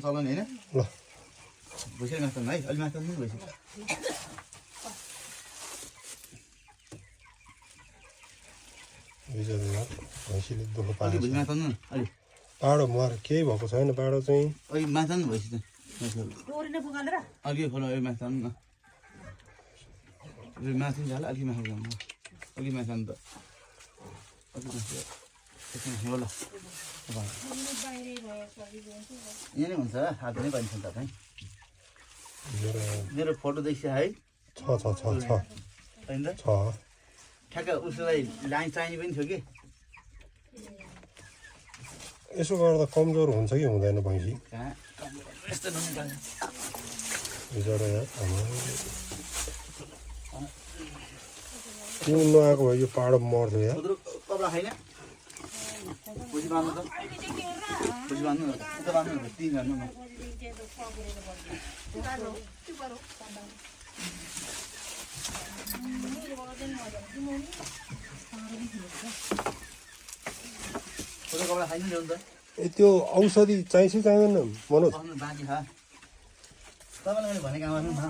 चलाउने हैन ल भइसक्यो माथि है अलि माथि पनि भइसक्यो बिजोले भैँसीले दुःख अलि पाएको भइसक्यो माथि पनि अलि पाडो मर केही भएको छैन पाडो चाहिँ अलि माथि पनि भइसक्यो अलि खोला अलि माथि पनि न अलि माथि झाल अलि माथि जानु अलि माथि जानु त अलि माथि हो ल यहाँ नै हुन्छ हात नै पाइन्छ तपाईँ मेरो फोटो देखियो है छ होइन छ ठ्याक्क उसलाई लाइन चाहिने पनि थियो कि यसो गर्दा कमजोर हुन्छ कि हुँदैन भैँसी कहाँ यस्तो नहुनु बिचरा यहाँ पिउनु नआएको भए यो पाडो मर्थ्यो यहाँ कपडा खाइन भुजी बाँध्नु त भुजी बाँध्नु न उता बाँध्नु न ती गर्नु न कपडा खाइन ल्याउनु त त्यो औषधि चाहिन्छ चाहिँदैन मनोज बाँकी खा तपाईँलाई मैले भनेको आमा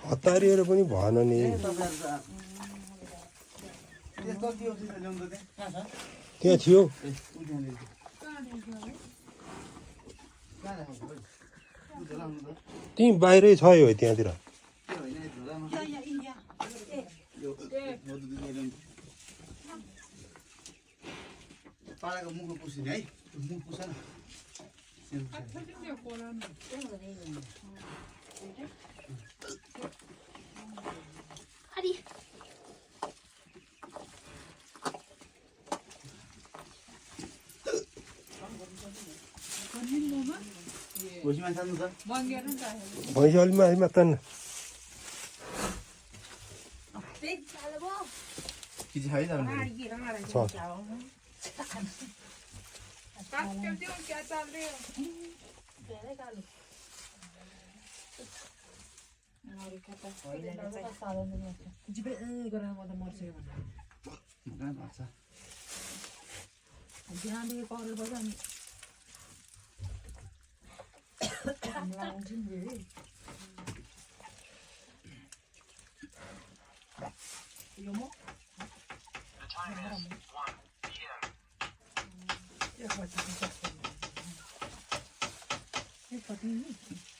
हतारिएर पनि भएन नि त्यहाँ थियो त्यहीँ बाहिरै छ यो त्यहाँतिर पालाको मुखको पुस्ने है मुख पुस न भुजीमा खानु त भैँसी अलि माथि मात्र किची खाइ छ It's